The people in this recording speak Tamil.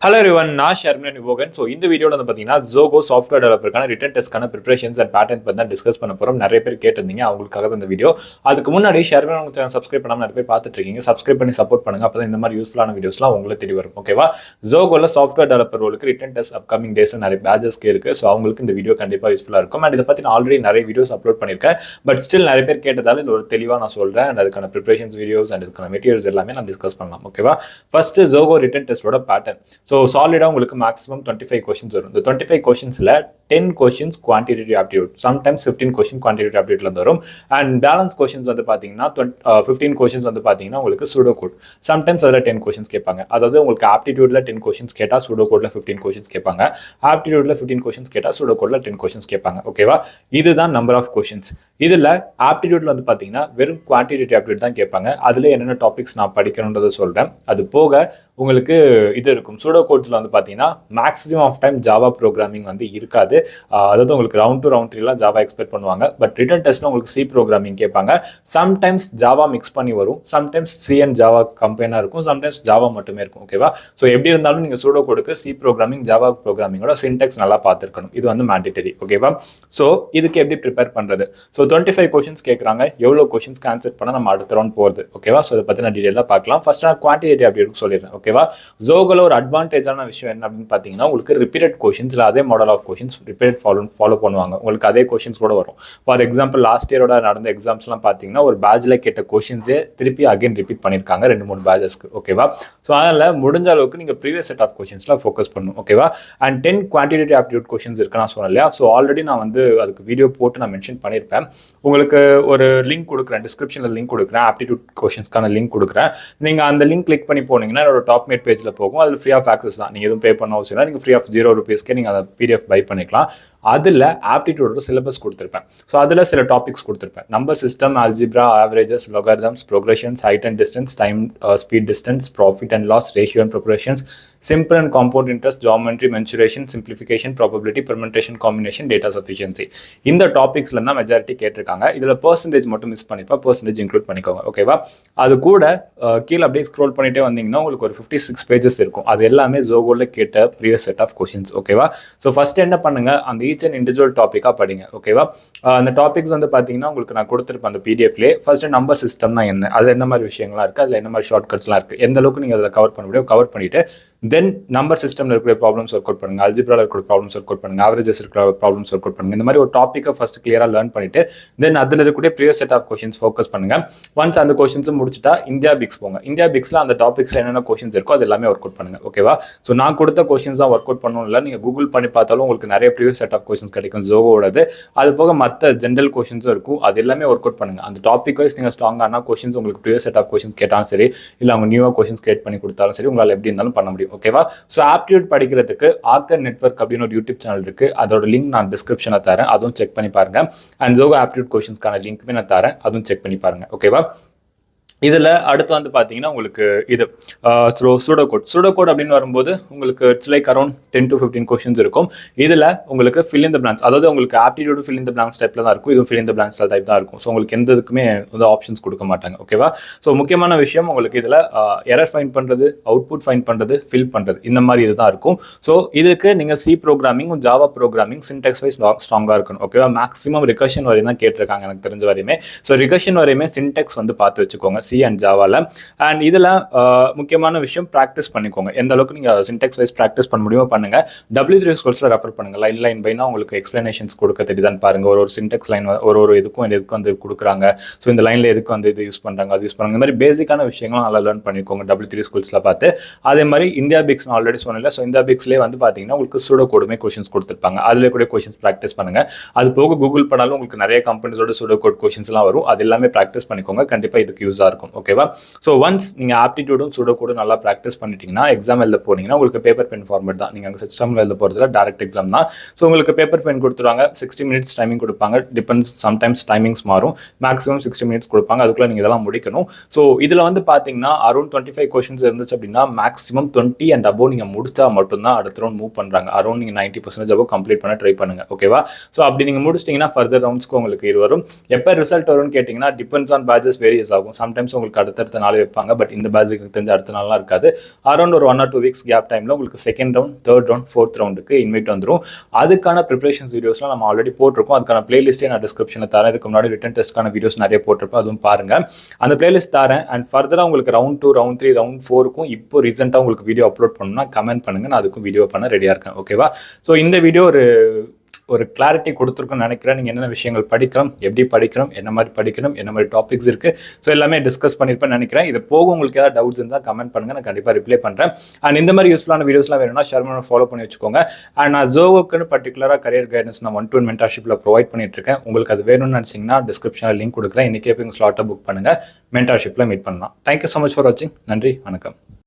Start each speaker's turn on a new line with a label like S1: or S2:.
S1: Hello everyone, நான் ஷர்மின் யுவகன். ஸோ இந்த வீடியோவில் வந்து பார்த்தீங்கன்னா ஜோகோ சாஃப்ட்வேர் டெவலப்பருக்கான ரிட்டன் டெஸ்ட்க்கான ப்ரிப்பரேஷன்ஸ் அண்ட் பேட்டர்ன் பற்றி தான் டிஸ்கஸ் பண்ண போகிறோம். நிறைய பேர் கேட்டிருந்தீங்க, அவங்களுக்காக தான் இந்த வீடியோ. அதுக்கு முன்னாடி ஷர்மின் உங்கள் சேனல் சப்ஸ்கிரைப் பண்ணாமல் நிறைய பேர் பார்த்துட்டு இருக்கீங்க. சப்ஸ்கிரைப் பண்ணி சப்போர்ட் பண்ணுங்க, அப்போ தான் இந்த மாதிரி யூஸ்ஃபுல்லான வீடியோஸ்லாம் உங்களுக்கு தெரிய வரும். ஓகேவா? ஜோகோவில் சாஃப்ட்வேர் டெவலப்பர் ரோலுக்கு ரிட்டன் டெஸ்ட் அப்கமிங் டேஸில் நிறைய பேஜஸ்க்கு இருக்குது. ஸோ அவங்களுக்கு இந்த வீடியோ கண்டிப்பாக யூஸ்ஃபுல்லாக இருக்கும். அண்ட் இதை பற்றி நான் ஆல்ரெடி நிறைய வீடியோஸ் அப்லோட் பண்ணியிருக்கேன். பட் ஸ்டில் நிறைய பேர் கேட்டதால் இது ஒரு தெளிவாக நான் சொல்கிறேன். அண்ட் அதுக்கான ப்ரிப்பரேஷன்ஸ் வீடியோஸ் அண்ட் இதுக்கான மெட்டீரியல்ஸ் எல்லாமே நான் டிஸ்கஸ் பண்ணலாம். ஓகேவா? ஃபர்ஸ்ட் ஜோகோ ரிட்டன் டெஸ்ட்டோட பேட்டர்ன். ஸோ சாலிடாக உங்களுக்கு maximum 25 questions வரும். இந்த 25 questionsல 10 questions quantitative aptitude, sometimes 15 question quantitative aptitudeல வரும். and balance questions வந்து பாத்தீங்கன்னா 15 questions வந்து பாத்தீங்கன்னா உங்களுக்கு pseudo code, sometimes அதுல 10 questions கேட்பாங்க. அதாவது உங்களுக்கு aptitudeல 10 questions கேட்டா pseudo codeல 15 questions கேட்பாங்க. aptitudeல 15 questions கேட்டா pseudo codeல 10 questions கேட்பாங்க. ஓகேவா? இதுதான் number of questions. இதுல aptitudeல வந்து பாத்தீங்கன்னா வெறும் quantitative aptitude தான் கேட்பாங்க. அதுல என்னென்ன டாபிக்ஸ் நான் படிக்கணும்ன்றதை சொல்றேன். அது போக உங்களுக்கு இது இருக்கும். pseudo codesல வந்து பாத்தீங்கன்னா maximum of time Java programming வந்து இருக்காது. அதாவது உங்களுக்கு ரவுண்ட் 2 ரவுண்ட் 3 ஜாவா எக்ஸ்பெக்ட் பண்ணுவாங்க. பட் ரிட்டன் டெஸ்ட்ல உங்களுக்கு சி ப்ரோக்ராமிங் கேட்பாங்க. சம்டைம்ஸ் ஜாவா மிக்ஸ் பண்ணி வரும், சம்டைம்ஸ் சி அண்ட் ஜாவா கம்பைனா இருக்கும், சம்டைம்ஸ் ஜாவா மட்டுமே இருக்கும். ஓகேவா? ஸோ எப்படி இருந்தாலும் நீங்க சூடோ கோடுக்கு சி ப்ரோக்ராமிங் ஜாவா ப்ரோக்ராமிங்கோட சின்டெக்ஸ் நல்லா பார்த்துருக்கணும். இது வந்து மேண்டேட்டரி. ஓகேவா? ஸோ இதுக்கு எப்படி ப்ரிப்பேர் பண்றது? ஸோ 25 கொஸ்டின்ஸ் கேட்குறாங்க. எவ்வளோ கொஸ்டின்ஸ்க்கு ஆன்சர் பண்ண நம்ம அடுத்த ரவுண்ட் போகிறது. ஓகேவா? ஸோ இதை பற்றி நான் டீட்டெயிலாக பார்க்கலாம். ஃபர்ஸ்ட் நான் குவான்டிடேட்டிவ் அப்படி சொல்லிடுறேன். ஓகேவா? ஜோகோல ஒரு அட்வான்டேஜான விஷயம் என்ன அப்படின்னு பார்த்தீங்கன்னா, உங்களுக்கு ரிப்பீட்டட் கொஸ்டின்ஸ் அதே model of questions repeat follow பண்ணுவாங்க. உங்களுக்கு அதே கொஸ்டின்ஸ் கூட வரும். ஃபார் எக்ஸாம்பிள் லாஸ்ட் இயரோட நடந்த எக்ஸாம்ஸ்லாம் பார்த்தீங்கன்னா ஒரு பேட்ச்ல கேட்ட கொஸ்டின்ஸே திருப்பி அகைன் ரிப்பீட் பண்ணியிருக்காங்க 2-3 பேட்சஸ்க்கு. ஓகேவா? ஸோ அதனால முடிஞ்ச அளவுக்கு நீங்கள் ப்ரீவியஸ் செட் ஆஃப் கொஸ்டின்ஸ்லாம் ஃபோக்கஸ் பண்ணணும். ஓகேவா? அண்ட் 10 குவான்டிடேட்டிவ் ஆப்டிடியூட் கொஸ்டின்ஸ் இருக்கு நான் சொன்னேன் இல்லையா? ஸோ ஆல்ரெடி நான் வந்து அதுக்கு வீடியோ போட்டு நான் மென்ஷன் பண்ணியிருப்பேன். உங்களுக்கு ஒரு லிங்க் கொடுக்குறேன், டிஸ்கிரிப்ஷனில் லிங்க் கொடுக்குறேன், ஆப்டிடியூட் கொஸ்டின்ஸ்க்கான லிங்க் கொடுக்குறேன். நீங்கள் அந்த லிங்க் கிளிக் பண்ணி போனீங்கன்னா என்னோட டாப் மேட் பேஜில் போகும். அதில் ஃப்ரீ ஆஃப் ஆக்சஸ் தான். நீங்கள் எதுவும் பே பண்ண அவசியம் இல்லை. நீங்கள் ஃப்ரீ ஆஃப் 0 ரூபீஸ்க்கே நீங்கள் அதை பிடிஎஃப் பை பண்ணிக்கலாம். அதில் ஆப்டிடியூடோட சிலபஸ் கொடுத்துருப்பேன். ஸோ அதில் சில டாபிக்ஸ் கொடுத்துருப்பேன். Number system, algebra, averages, logarithms, progressions, height and distance, time, speed distance, profit and loss, ratio and proportions, simple and compound interest, geometry, mensuration, simplification, probability, permutation, combination, data sufficiency. இந்த டாபிக்ஸ்ல தான் மெஜாரிட்டி கேட்டிருக்காங்க. இதில் பர்சன்டேஜ் மட்டும் மிஸ் பண்ணிப்பா, பர்சன்டேஜ் இன்க்ளூட் பண்ணிக்கோங்க. ஓகேவா? அது கூட கீழே அப்படியே ஸ்க்ரோல் பண்ணிட்டே வந்தீங்கன்னா உங்களுக்கு ஒரு 56 பேஜஸ் இருக்கும். அது எல்லாமே ஜோகோல கேட்ட ப்ரீவியஸ் செட் ஆஃப் கொஸ்டின்ஸ். ஓகேவா? ஸோ ஃபர்ஸ்ட் என்ன பண்ணுங்க, அந்த ஈச் அண்ட் இண்டிவிஜுவல் டாப்பிக்காக படிங்க. ஓகேவா? அந்த டாபிக்ஸ் வந்து பார்த்தீங்கன்னா உங்களுக்கு நான் கொடுத்துருப்பேன் அந்த பிடிஎஃப்லேயே. ஃபர்ஸ்ட் நம்பர் சிஸ்டம்னா என்ன, அது என்ன மாதிரி விஷயங்கள்லாம் இருக்குது, அதில் என்ன மாதிரி ஷார்ட் கட்ஸ்லாம் இருக்குது, எந்த அளவுக்கு நீங்கள் அதில் கவர் பண்ண முடியும் கவர் பண்ணிவிட்டு தென் நம்பர் சிஸ்டமில் இருக்கிற ப்ராப்ளம்ஸ் ஒர்க் அவுட் பண்ணுங்க, அல்ஜிப்ராவில் இருக்கிற ப்ராப்ளம்ஸ் ஒர்க் அவுட் பண்ணுங்க, ஆவரேஜஸ் இருக்கிற ப்ராப்ளம்ஸ் ஒர்க் அவுட் பண்ணுங்க. இந்த மாதிரி ஒரு டாப்பிக்கை ஃபர்ஸ்ட் கிளியராக லேர்ன் பண்ணிட்டு தென் அதில் இருக்கக்கூடிய previous set of questions focus பண்ணுங்க. ஒன்ஸ் அந்த கொஸ்டின்ஸும் முடிச்சுட்டா இந்தியா பிக்ஸ் போங்க. இந்தியா பிக்ஸில் அந்த டாபிக்ஸில் என்னென்ன கொஸ்டின்ஸ் இருக்கோ அது எல்லாமே ஒர்க் அவுட் பண்ணுங்க. ஓகேவா? ஸோ நான் கொடுத்த கொஸ்டின்ஸ் தான் ஒர்க் அவுட் பண்ணணும் இல்லை, நீங்கள் கூகுள் பண்ணி பார்த்தாலும் உங்களுக்கு நிறைய ப்ரீவியஸ் செட் ஆஃப் கொஸ்டின்ஸ் கிடைக்கும் ஜோகோவோடது. அது போக மற்ற ஜென்ரல் கொஸ்டின்ஸும் இருக்கும். அது எல்லாமே ஒர்க் அவுட் பண்ணுங்க. அந்த டாபிக் வைஸ் நீங்கள் ஸ்ட்ராங்கான கொஸ்டின்ஸ் உங்களுக்கு ப்ரீவியஸ் செட் ஆஃப் கொஸ்டின்ஸ் கேட்டாலும் சரி, இல்லை அவங்க நியூவாக கொஸ்டின்ஸ் கிரியேட் பண்ணி கொடுத்தாலும் சரி, உங்களால் எப்படி இருந்தாலும் பண்ண முடியும். ஓகேவா? ஸோ ஆப்டிடியூட் படிக்கிறதுக்கு ஆக்கர் நெட்வொர்க் அப்படின்னு ஒரு யூடியூப் சேனல் இருக்கு. அதோட லிங்க் நான் டிஸ்கிரிப்ஷனில் தரேன், அதுவும் செக் பண்ணி பாருங்க. அண்ட் ஜோகோ ஆப்டிடியூட் கொஸ்டின்ஸ்க்கான லிங்க்குமே நான் தரேன், அதுவும் செக் பண்ணி பாருங்க. ஓகேவா? இதில் அடுத்து வந்து பார்த்தீங்கன்னா உங்களுக்கு இது சூடோ கோட் அப்படின்னு வரும்போது உங்களுக்கு இட்ஸ் லைக் அரௌண்ட் 10 to 15 கொஸ்டின்ஸ் இருக்கும். இதில் உங்களுக்கு ஃபில் இன் த பிளாங்க்ஸ், அதாவது உங்களுக்கு aptitude fill in the blanks டைப்பில் தான் இருக்கும். இதுவும் fill in the blanks type தான் இருக்கும். ஸோ உங்களுக்கு எந்த இதுக்குமே வந்து ஆப்ஷன்ஸ் கொடுக்க மாட்டாங்க. ஓகேவா? ஸோ முக்கியமான விஷயம் உங்களுக்கு இதில் எரர் ஃபைண்ட் பண்ணுறது, அவுட்புட் ஃபைண்ட் பண்ணுறது, ஃபில் பண்ணுறது, இந்த மாதிரி இதுதான் இருக்கும். ஸோ இதுக்கு நீங்கள் C programming, Java programming, syntax wise ஸ்ட்ராங்காக இருக்கணும். ஓகேவா? மேக்ஸிமம் ரிகர்ஷன் வரையும் தான் கேட்டிருக்காங்க எனக்கு தெரிஞ்ச வரையுமே. ஸோ ரிகர்ஷன் வரையுமே சின்டெக்ஸ் வந்து பார்த்து வச்சுக்கோங்க சி அண்ட் ஜாவால. அண்ட் இதில் முக்கியமான விஷயம் ப்ராக்டிஸ் பண்ணிக்கோங்க. எந்த அளவுக்கு நீங்கள் சின்டெக்ஸ் வைஸ் ப்ராக்டிஸ் பண்ண முடியுமோ பண்ணுங்க. W3 ஸ்கூல்ஸில் ரெஃபர் பண்ணுங்க. லைன் பைனா உங்களுக்கு எக்ஸ்பிளனேஷன்ஸ் கொடுக்க தெரியுதான்னு பாருங்க. ஒரு சின்டெக்ஸ் லைன் ஒரு இதுக்கும் வந்து கொடுக்குறாங்க. ஸோ இந்த லைனில் எதுக்கு வந்து இது யூஸ் பண்ணுறாங்க, அது யூஸ் பண்ணுங்க. இந்த மாதிரி பேசிக்கான விஷயங்களும் நல்லா லேர்ன் பண்ணிக்கோங்க W3 ஸ்கூல்ஸில் பார்த்து. அதே மாதிரி இந்தியா பிக்ஸ் நான் ஆல்ரெடி சொன்னேன். ஸோ இந்தியா பிக்ஸ்லேயே வந்து பார்த்தீங்கன்னா உங்களுக்கு சூடோ கோடுமே கொஸ்டின்ஸ் கொடுத்துருப்பாங்க. அதில் கூட கொஸ்டின்ஸ் ப்ராக்டிஸ் பண்ணுங்க. அது போக கூகுள் பண்ணாலும் உங்களுக்கு நிறைய கம்பெனிஸோட சூடோ கோட் கொஸ்டின்ஸ்லாம் வரும். அது எல்லாமே ப்ராக்டிஸ் பண்ணிக்கோங்க. கண்டிப்பாக இதுக்கு யூஸாக இருக்கும். ஓகேவா? ஸோ ஒன்ஸ் நீங்கள் ஆப்டிடியூடும் சூடோ கோடும் நல்லா ப்ராக்டிஸ் பண்ணிட்டீங்கன்னா எக்ஸாம் எழுத போனீங்கன்னா உங்களுக்கு பேப்பர் பென் ஃபார்மேட் தான். நீங்கள் அங்கே சிஸ்டமில் எழுத போகிறதுல டேரக்ட் எக்ஸாம் தான். ஸோ உங்களுக்கு பேப்பர் பென் கொடுத்துருவாங்க. 60 minutes டைமிங் கொடுப்பாங்க. டிபெண்ட்ஸ், சம்டைம்ஸ் டைமிங்ஸ் மாறும். மேக்ஸிமம் 60 minutes கொடுப்பாங்க. அதுக்குள்ளே நீங்கள் இதெல்லாம் முடிக்கணும். ஸோ இதில் வந்து பார்த்தீங்கன்னா அரௌண்ட் 25 கொஸ்டின்ஸ் இருந்துச்சு அப்படின்னா மேக்ஸிமம் 20 and above நீங்கள் முடிச்சா மட்டும்தான் அடுத்த ரவுண்ட் மூவ் பண்ணுறாங்க. அரௌண்ட் நீங்கள் 90% above கம்ப்ளீட் பண்ண ட்ரை பண்ணுங்க. ஓகேவா? ஸோ அப்படி நீங்கள் முடிச்சிட்டிங்கன்னா ஃபர்தர் ரவுண்ட்ஸ்க்கு உங்களுக்கு இது வரும். எப்போ ரிசல்ட் வரும்னு கேட்டிங்கன்னா டிபெண்ட்ஸ் ஆன் பேட்சஸ் வேரியஸ் ஆகும். சம்டைம்ஸ் சம்டைம்ஸ் உங்களுக்கு அடுத்தடுத்த நாள் வைப்பாங்க. பட் இந்த பேட்சுக்கு தெரிஞ்ச அடுத்த நாள்லாம் இருக்காது. அரௌண்ட் ஒரு 1 or 2 weeks கேப் டைமில் உங்களுக்கு second round, third round, fourth ரவுண்டுக்கு இன்வைட் வந்துடும். அதுக்கான ப்ரிப்பரேஷன்ஸ் வீடியோஸ்லாம் நம்ம ஆல்ரெடி போட்டிருக்கோம். அதுக்கான பிளேலிஸ்ட்டே நான் டிஸ்கிரிப்ஷனில் தரேன். இதுக்கு முன்னாடி ரிட்டன் டெஸ்ட்க்கான வீடியோஸ் நிறைய போட்டிருப்பேன், அதுவும் பாருங்கள். அந்த பிளேலிஸ்ட் தரேன். அண்ட் ஃபர்தராக உங்களுக்கு ரவுண்ட் 2, ரவுண்ட் 3, ரவுண்ட் 4க்கும் இப்போ ரீசெண்டாக உங்களுக்கு வீடியோ அப்லோட் பண்ணணும்னா கமெண்ட் பண்ணுங்கள். நான் அதுக்கும் வீடியோ பண்ண ரெடியாக இருக்கேன். ஓகேவா? ஸோ இந்த வீடியோ ஒரு கிளாரிட்டி கொடுத்துருக்குன்னு நினைக்கிறேன். நீங்கள் என்னென்ன விஷயங்கள் படிக்கணும், எப்படி படிக்கணும், என்ன மாதிரி படிக்கணும், என்ன மாதிரி டாபிக்ஸ் இருக்குது, ஸோ எல்லாமே டிஸ்கஸ் பண்ணியிருப்பேன்னு நினைக்கிறேன். இது போக உங்களுக்கு ஏதாவது டவுட்ஸ் இருந்தால் கமெண்ட் பண்ணுங்கள், நான் கண்டிப்பாக ரிப்ளை பண்ணுறேன். அண்ட் இந்த மாதிரி யூஸ்ஃபுல்லான வீடியோஸ்லாம் வேணும்னா ஷர்மனை ஃபாலோ பண்ணி வச்சுக்கோங்க. அண்ட் நான் ஜோகோக்குன்னு பர்டிகுலராக கரியர் கைடன்ஸ் நான் 1-to-1 மென்டார்ஷிப்பில் ப்ரொவைட் பண்ணிட்டு இருக்கேன். உங்களுக்கு அது வேணும்னு நினச்சிங்கன்னா டிஸ்கிரிப்ஷனில் லிங்க் கொடுக்குறேன். இன்றைக்கே போய் ஸ்லாட்டை புக் பண்ணுங்கள், மென்டார்ஷிப்பில் மீட் பண்ணலாம். தேங்க்யூ ஸோ மச் ஃபார் வாட்சிங். நன்றி, வணக்கம்.